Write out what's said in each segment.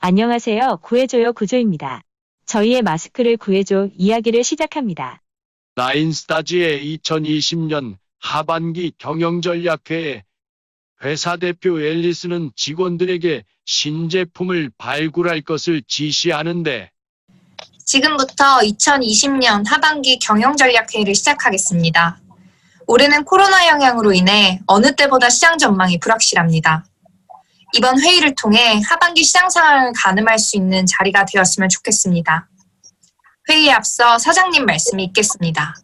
안녕하세요. 구해줘요 구조입니다. 저희의 마스크를 구해줘 이야기를 시작합니다. 라인스타즈의 2020년 하반기 경영전략회에 회사 대표 앨리스는 직원들에게 신제품을 발굴할 것을 지시하는데 지금부터 2020년 하반기 경영전략회의를 시작하겠습니다. 올해는 코로나 영향으로 인해 어느 때보다 시장 전망이 불확실합니다. 이번 회의를 통해 하반기 시장 상황을 가늠할 수 있는 자리가 되었으면 좋겠습니다. 회의에 앞서 사장님 말씀이 있겠습니다.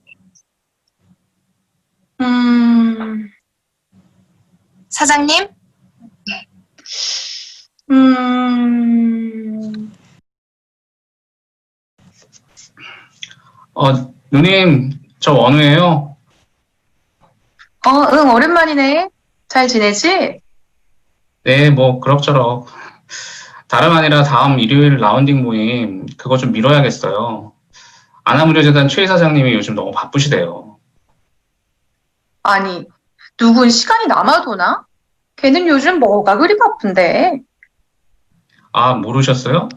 사장님? 누님, 저 원우예요. 응, 오랜만이네. 잘 지내지? 네, 뭐 그럭저럭. 다름 아니라 다음 일요일 라운딩 모임 그거 좀 미뤄야겠어요. 아나무료재단 최 이사장님이 요즘 너무 바쁘시대요. 아니, 누군 시간이 남아도나? 걔는 요즘 뭐가 그리 바쁜데? 아, 모르셨어요?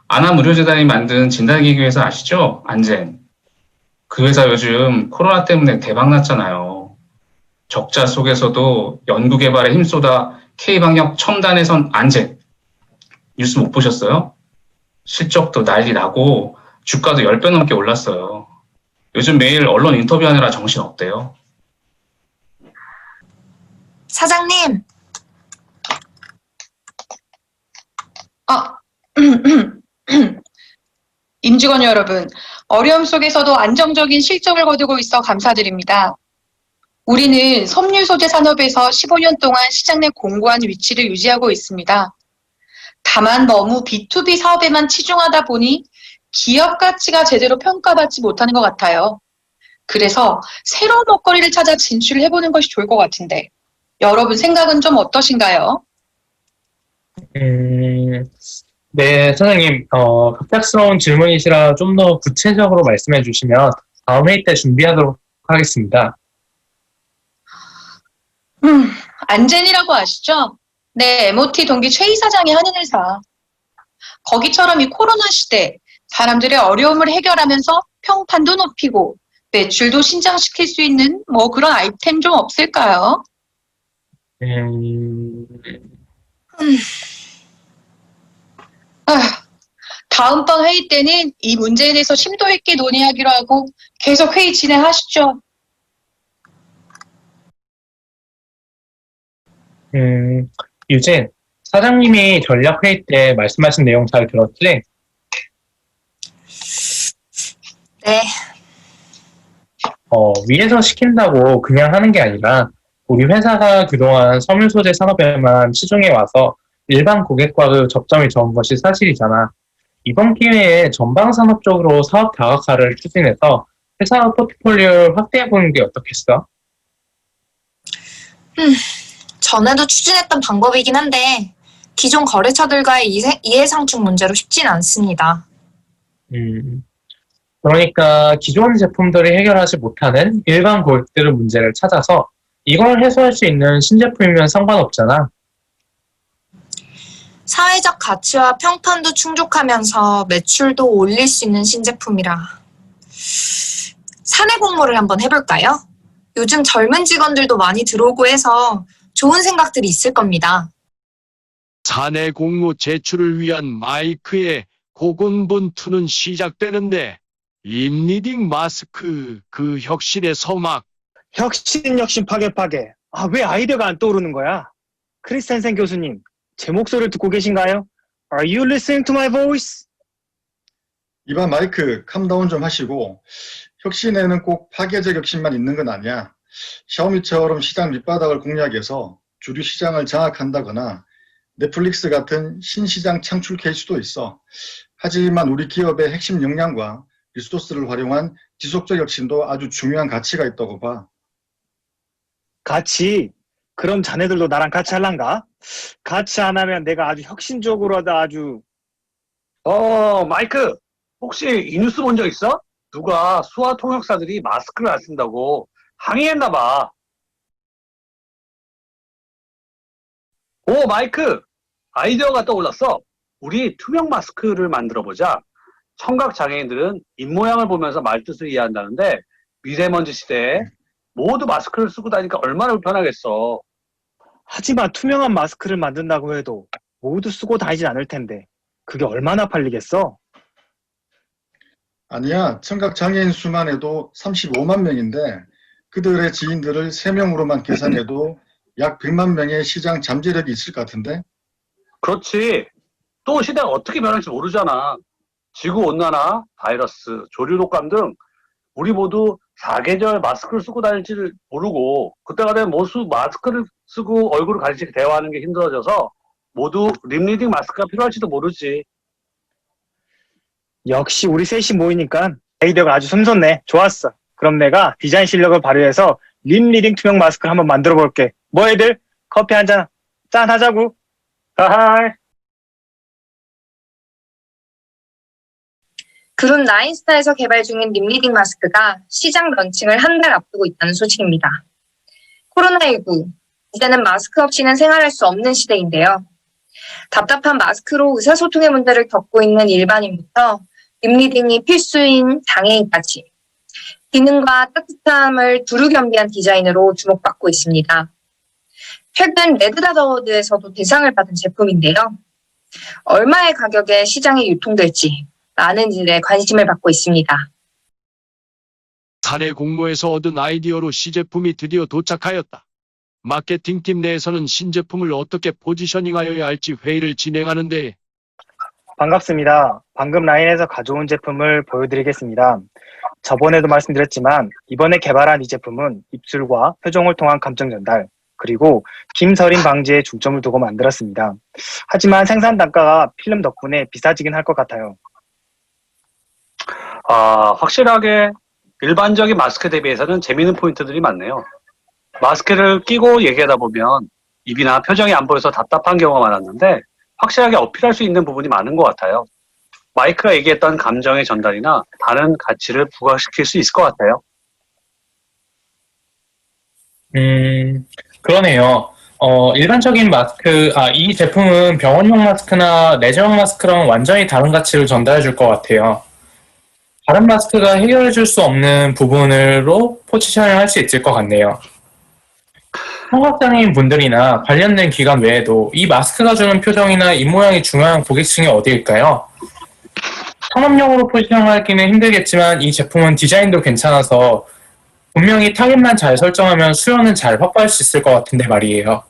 아나무료재단이 만든 진단기기회사 아시죠? 안젠. 그 회사 요즘 코로나 때문에 대박 났잖아요. 적자 속에서도 연구개발에 힘쏟아 K방역 첨단에 선 안젠. 뉴스 못 보셨어요? 실적도 난리 나고 주가도 10배 넘게 올랐어요. 요즘 매일 언론 인터뷰하느라 정신 없대요. 사장님! 임직원 여러분, 어려움 속에서도 안정적인 실적을 거두고 있어 감사드립니다. 우리는 섬유 소재 산업에서 15년 동안 시장 내 공고한 위치를 유지하고 있습니다. 다만 너무 B2B 사업에만 치중하다 보니 기업 가치가 제대로 평가받지 못하는 것 같아요. 그래서 새로운 먹거리를 찾아 진출을 해보는 것이 좋을 것 같은데 여러분 생각은 좀 어떠신가요? 네, 사장님, 갑작스러운 질문이시라 좀 더 구체적으로 말씀해 주시면 다음 회의 때 준비하도록 하겠습니다. 안젠이라고 아시죠? 네, MOT 동기 최 이사장이 하는 회사. 거기처럼 이 코로나 시대 사람들의 어려움을 해결하면서 평판도 높이고 매출도 신장시킬 수 있는 뭐 그런 아이템 좀 없을까요? 아휴, 다음번 회의 때는 이 문제에 대해서 심도 있게 논의하기로 하고 계속 회의 진행하시죠. 유진, 사장님이 전략회의 때 말씀하신 내용 잘 들었지? 네, 위에서 시킨다고 그냥 하는 게 아니라 우리 회사가 그동안 섬유 소재 산업에만 치중해 와서 일반 고객과의 접점이 적은 것이 사실이잖아. 이번 기회에 전방 산업적으로 사업 다각화를 추진해서 회사 포트폴리오를 확대해 보는 게 어떻겠어? 전에도 추진했던 방법이긴 한데 기존 거래처들과의 이해상충 문제로 쉽진 않습니다. 그러니까 기존 제품들이 해결하지 못하는 일반 고객들의 문제를 찾아서 이걸 해소할 수 있는 신제품이면 상관없잖아. 사회적 가치와 평판도 충족하면서 매출도 올릴 수 있는 신제품이라 사내 공모를 한번 해볼까요? 요즘 젊은 직원들도 많이 들어오고 해서 좋은 생각들이 있을 겁니다. 사내 공모 제출을 위한 마이크의 고군분투는 시작되는데 임리딩 마스크 그 혁신의 서막 혁신 파괴. 왜 아이디어가 안 떠오르는 거야? 크리스텐센 교수님, 제 목소리를 듣고 계신가요? Are you listening to my voice? 이봐 마이크, 캄다운 좀 하시고 혁신에는 꼭 파괴적 혁신만 있는 건 아니야. 샤오미처럼 시장 밑바닥을 공략해서 주류 시장을 장악한다거나 넷플릭스 같은 신시장 창출 케이스도 있어. 하지만 우리 기업의 핵심 역량과 리소스를 활용한 지속적 혁신도 아주 중요한 가치가 있다고 봐. 같이? 그럼 자네들도 나랑 같이 할란가? 같이 안 하면 내가 아주 혁신적으로 하다 아주... 마이크, 혹시 이 뉴스 본 적 있어? 누가 수화 통역사들이 마스크를 안 쓴다고 항의했나 봐. 오, 마이크, 아이디어가 떠올랐어. 우리 투명 마스크를 만들어 보자. 청각 장애인들은 입모양을 보면서 말뜻을 이해한다는데 미세먼지 시대에 모두 마스크를 쓰고 다니까 얼마나 불편하겠어. 하지만 투명한 마스크를 만든다고 해도 모두 쓰고 다니진 않을 텐데 그게 얼마나 팔리겠어? 아니야, 청각장애인 수만 해도 35만 명인데 그들의 지인들을 3명으로만 계산해도 약 100만 명의 시장 잠재력이 있을 것 같은데? 그렇지. 또 시대가 어떻게 변할지 모르잖아. 지구온난화, 바이러스, 조류 독감 등 우리 모두 사계절 마스크를 쓰고 다닐지를 모르고 그때가 되면 모두 마스크를 쓰고 얼굴을 가리지 대화하는 게 힘들어져서 모두 립리딩 마스크가 필요할지도 모르지. 역시 우리 셋이 모이니까 아이디어가 아주 솜솟네. 좋았어. 그럼 내가 디자인 실력을 발휘해서 립 리딩 투명 마스크를 한번 만들어 볼게. 뭐 애들? 커피 한 잔 하자고. 하하이. 그룹 나인스타에서 개발 중인 립리딩 마스크가 시장 런칭을 한 달 앞두고 있다는 소식입니다. 코로나19, 이제는 마스크 없이는 생활할 수 없는 시대인데요. 답답한 마스크로 의사소통의 문제를 겪고 있는 일반인부터 립리딩이 필수인 장애인까지 기능과 따뜻함을 두루 겸비한 디자인으로 주목받고 있습니다. 최근 레드닷 어워드에서도 대상을 받은 제품인데요. 얼마의 가격에 시장에 유통될지 많은 이들의 관심을 받고 있습니다. 사내 공모에서 얻은 아이디어로 시제품이 드디어 도착하였다. 마케팅팀 내에서는 신제품을 어떻게 포지셔닝하여야 할지 회의를 진행하는데 반갑습니다. 방금 라인에서 가져온 제품을 보여드리겠습니다. 저번에도 말씀드렸지만 이번에 개발한 이 제품은 입술과 표정을 통한 감정 전달, 그리고 김서림 방지에 중점을 두고 만들었습니다. 하지만 생산 단가가 필름 덕분에 비싸지긴 할 것 같아요. 확실하게 일반적인 마스크 대비해서는 재미있는 포인트들이 많네요. 마스크를 끼고 얘기하다 보면 입이나 표정이 안 보여서 답답한 경우가 많았는데 확실하게 어필할 수 있는 부분이 많은 것 같아요. 마이크가 얘기했던 감정의 전달이나 다른 가치를 부각시킬 수 있을 것 같아요. 그러네요. 일반적인 마스크, 이 제품은 병원용 마스크나 레저용 마스크랑 완전히 다른 가치를 전달해 줄 것 같아요. 다른 마스크가 해결해 줄 수 없는 부분으로 포지셔닝 할 수 있을 것 같네요. 청각장애인 분들이나 관련된 기관 외에도 이 마스크가 주는 표정이나 입모양이 중요한 고객층이 어디일까요? 상업용으로 포지셔닝하기는 힘들겠지만 이 제품은 디자인도 괜찮아서 분명히 타깃만 잘 설정하면 수요는 잘 확보할 수 있을 것 같은데 말이에요.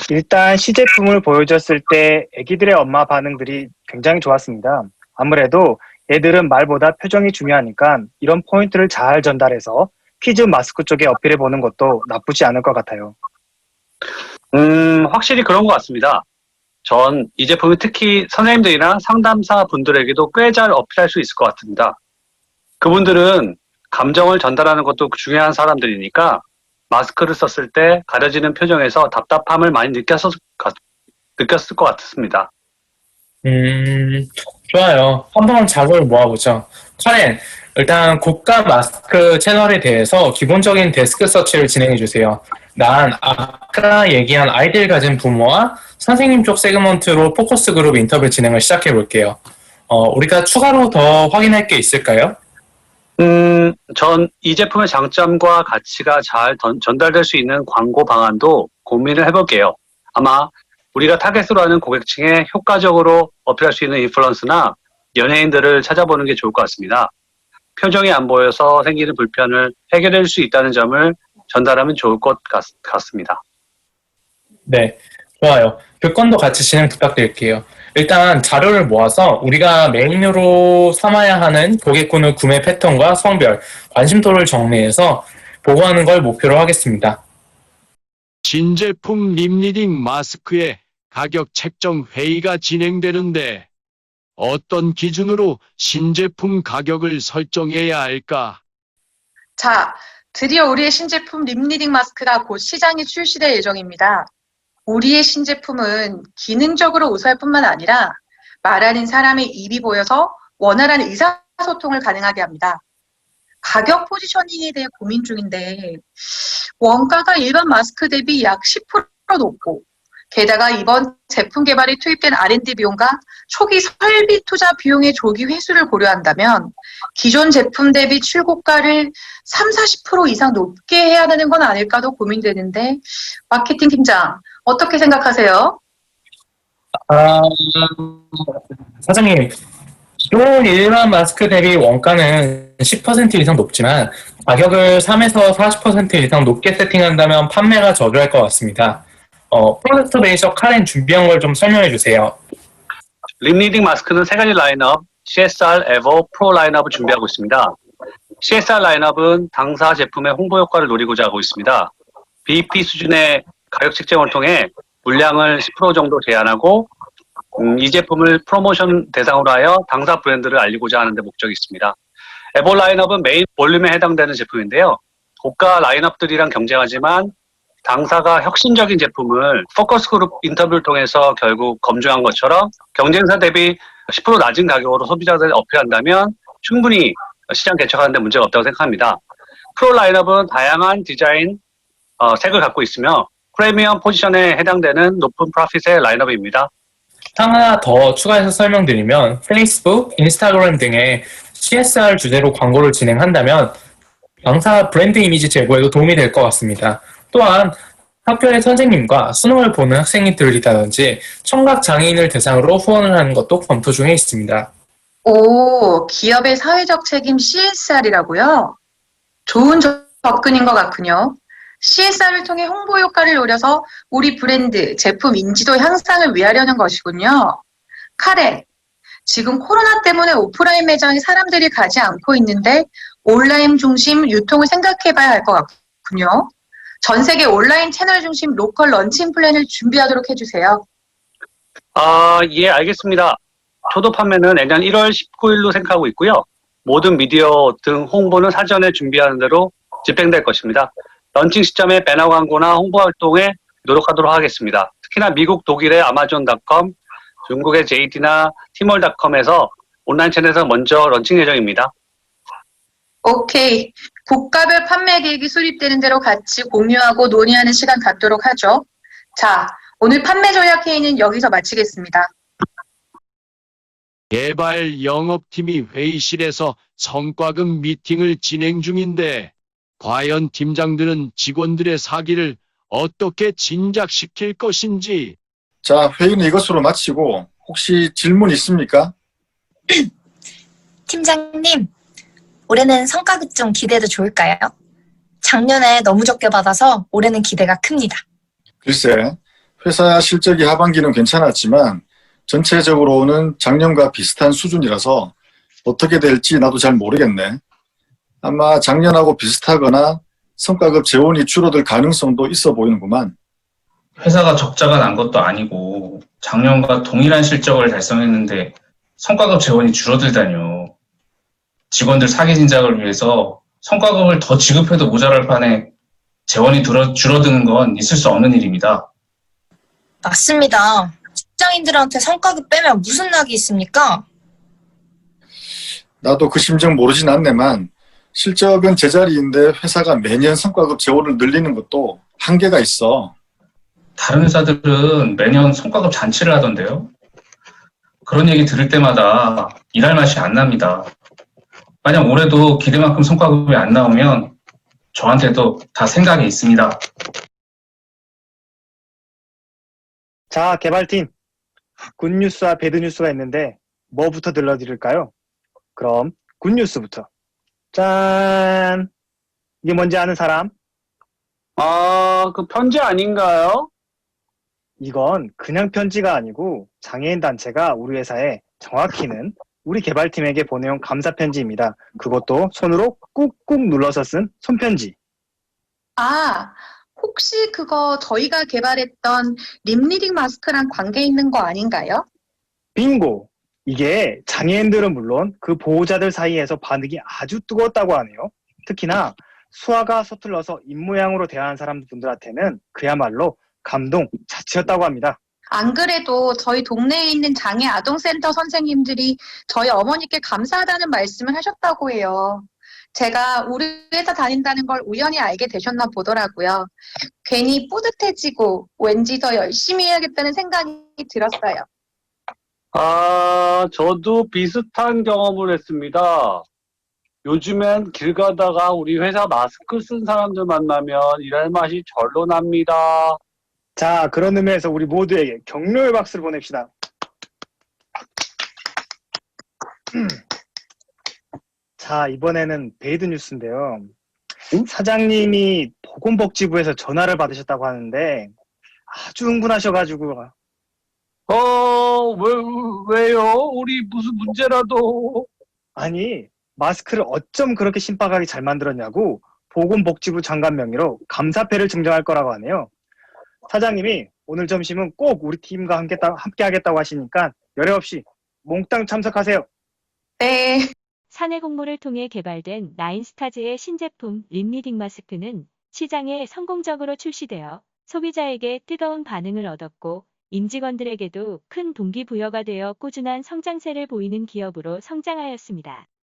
일단 시제품을 보여줬을 때 애기들의 엄마 반응들이 굉장히 좋았습니다. 아무래도 애들은 말보다 표정이 중요하니까 이런 포인트를 잘 전달해서 퀴즈 마스크 쪽에 어필해보는 것도 나쁘지 않을 것 같아요. 확실히 그런 것 같습니다. 전 이 제품이 특히 선생님들이나 상담사 분들에게도 꽤 잘 어필할 수 있을 것 같습니다. 그분들은 감정을 전달하는 것도 중요한 사람들이니까 마스크를 썼을 때 가려지는 표정에서 답답함을 많이 느꼈을 것 같습니다. 좋아요. 한번 자료를 모아보죠. 카렌, 일단 고가 마스크 채널에 대해서 기본적인 데스크 서치를 진행해주세요. 난 아까 얘기한 아이디를 가진 부모와 선생님 쪽 세그먼트로 포커스 그룹 인터뷰 진행을 시작해볼게요. 우리가 추가로 더 확인할 게 있을까요? 전 이 제품의 장점과 가치가 잘 전달될 수 있는 광고 방안도 고민을 해볼게요. 아마 우리가 타겟으로 하는 고객층에 효과적으로 어필할 수 있는 인플루언서나 연예인들을 찾아보는 게 좋을 것 같습니다. 표정이 안 보여서 생기는 불편을 해결할 수 있다는 점을 전달하면 좋을 것 같습니다. 네, 좋아요. 그 건도 같이 진행 부탁드릴게요. 일단 자료를 모아서 우리가 메인으로 삼아야 하는 고객군의 구매 패턴과 성별, 관심도를 정리해서 보고하는 걸 목표로 하겠습니다. 신제품 립리딩 마스크의 가격 책정 회의가 진행되는데 어떤 기준으로 신제품 가격을 설정해야 할까? 자, 드디어 우리의 신제품 립리딩 마스크가 곧 시장에 출시될 예정입니다. 우리의 신제품은 기능적으로 우수할 뿐만 아니라 말하는 사람의 입이 보여서 원활한 의사소통을 가능하게 합니다. 가격 포지셔닝에 대해 고민 중인데 원가가 일반 마스크 대비 약 10% 높고 게다가 이번 제품 개발에 투입된 R&D 비용과 초기 설비 투자 비용의 조기 회수를 고려한다면 기존 제품 대비 출고가를 30-40% 이상 높게 해야 되는 건 아닐까도 고민되는데 마케팅 팀장 어떻게 생각하세요? 아, 사장님, 기존 일반 마스크 대비 원가는 10% 이상 높지만 가격을 3에서 40% 이상 높게 세팅한다면 판매가 저조할 것 같습니다. 프로덕트 베이서 카렌 준비한 걸 좀 설명해 주세요. 립리딩 마스크는 세 가지 라인업, CSR, 에버, 프로 라인업을 준비하고 있습니다. CSR 라인업은 당사 제품의 홍보 효과를 노리고자 하고 있습니다. BEP 수준의 가격 책정을 통해 물량을 10% 정도 제한하고 이 제품을 프로모션 대상으로 하여 당사 브랜드를 알리고자 하는 데 목적이 있습니다. 에버 라인업은 메인 볼륨에 해당되는 제품인데요. 고가 라인업들이랑 경쟁하지만 당사가 혁신적인 제품을 포커스 그룹 인터뷰를 통해서 결국 검증한 것처럼 경쟁사 대비 10% 낮은 가격으로 소비자들에 어필한다면 충분히 시장 개척하는 데 문제가 없다고 생각합니다. 프로 라인업은 다양한 디자인, 색을 갖고 있으며 프리미엄 포지션에 해당되는 높은 프로핏의 라인업입니다. 하나 더 추가해서 설명드리면 페이스북, 인스타그램 등의 CSR 주제로 광고를 진행한다면 당사 브랜드 이미지 제고에도 도움이 될 것 같습니다. 또한 학교의 선생님과 수능을 보는 학생들이라든지 청각 장애인을 대상으로 후원을 하는 것도 검토 중에 있습니다. 오, 기업의 사회적 책임 CSR이라고요? 좋은 접근인 것 같군요. CSR을 통해 홍보 효과를 노려서 우리 브랜드, 제품 인지도 향상을 위하려는 것이군요. 카렌, 지금 코로나 때문에 오프라인 매장에 사람들이 가지 않고 있는데 온라인 중심 유통을 생각해봐야 할 것 같군요. 전 세계 온라인 채널 중심 로컬 런칭 플랜을 준비하도록 해주세요. 예, 알겠습니다. 초도 판매는 내년 1월 19일로 생각하고 있고요. 모든 미디어 등 홍보는 사전에 준비하는 대로 집행될 것입니다. 런칭 시점에 배너 광고나 홍보 활동에 노력하도록 하겠습니다. 특히나 미국, 독일의 아마존.com, 중국의 JD나 티몰.com에서 온라인 채널에서 먼저 런칭 예정입니다. 오케이. 국가별 판매 계획이 수립되는 대로 같이 공유하고 논의하는 시간 갖도록 하죠. 자, 오늘 판매 전략 회의는 여기서 마치겠습니다. 개발 영업팀이 회의실에서 성과급 미팅을 진행 중인데 과연 팀장들은 직원들의 사기를 어떻게 진작시킬 것인지. 자, 회의는 이것으로 마치고 혹시 질문 있습니까? 팀장님, 올해는 성과급 좀 기대도 좋을까요? 작년에 너무 적게 받아서 올해는 기대가 큽니다. 글쎄, 회사 실적이 하반기는 괜찮았지만 전체적으로는 작년과 비슷한 수준이라서 어떻게 될지 나도 잘 모르겠네. 아마 작년하고 비슷하거나 성과급 재원이 줄어들 가능성도 있어 보이는구만. 회사가 적자가 난 것도 아니고 작년과 동일한 실적을 달성했는데 성과급 재원이 줄어들다뇨. 직원들 사기 진작을 위해서 성과급을 더 지급해도 모자랄 판에 재원이 줄어드는 건 있을 수 없는 일입니다. 맞습니다. 직장인들한테 성과급 빼면 무슨 낙이 있습니까? 나도 그 심정 모르진 않네만 실적은 제자리인데 회사가 매년 성과급 재원을 늘리는 것도 한계가 있어. 다른 회사들은 매년 성과급 잔치를 하던데요. 그런 얘기 들을 때마다 일할 맛이 안 납니다. 만약 올해도 기대만큼 성과급이 안 나오면 저한테도 다 생각이 있습니다. 자, 개발팀. 굿뉴스와 배드뉴스가 있는데 뭐부터 들려드릴까요? 그럼 굿뉴스부터. 짠! 이게 뭔지 아는 사람? 그 편지 아닌가요? 이건 그냥 편지가 아니고 장애인 단체가 우리 회사에 정확히는 우리 개발팀에게 보내온 감사 편지입니다. 그것도 손으로 꾹꾹 눌러서 쓴 손편지. 아, 혹시 그거 저희가 개발했던 립리딩 마스크랑 관계 있는 거 아닌가요? 빙고! 이게 장애인들은 물론 그 보호자들 사이에서 반응이 아주 뜨거웠다고 하네요. 특히나 수화가 서툴러서 입모양으로 대하는 사람들한테는 그야말로 감동 자체였다고 합니다. 안 그래도 저희 동네에 있는 장애 아동센터 선생님들이 저희 어머니께 감사하다는 말씀을 하셨다고 해요. 제가 우리 회사 다닌다는 걸 우연히 알게 되셨나 보더라고요. 괜히 뿌듯해지고 왠지 더 열심히 해야겠다는 생각이 들었어요. 저도 비슷한 경험을 했습니다. 요즘엔 길 가다가 우리 회사 마스크 쓴 사람들 만나면 일할 맛이 절로 납니다. 자, 그런 의미에서 우리 모두에게 격려의 박수를 보냅시다. 자, 이번에는 베이드 뉴스인데요. 사장님이 보건복지부에서 전화를 받으셨다고 하는데 아주 흥분하셔가지고 왜요? 우리 무슨 문제라도. 아니 마스크를 어쩜 그렇게 신박하게 잘 만들었냐고 보건복지부 장관 명의로 감사패를 증정할 거라고 하네요. 사장님이 오늘 점심은 꼭 우리 팀과 함께 하겠다고 하시니까 열애 없이 몽땅 참석하세요. 네. 사내 공모를 통해 개발된 나인스타즈의 신제품 린리딩 마스크는 시장에 성공적으로 출시되어 소비자에게 뜨거운 반응을 얻었고 임직원들에게도 큰 동기부여가 되어 꾸준한 성장세를 보이는 기업으로 성장하였습니다.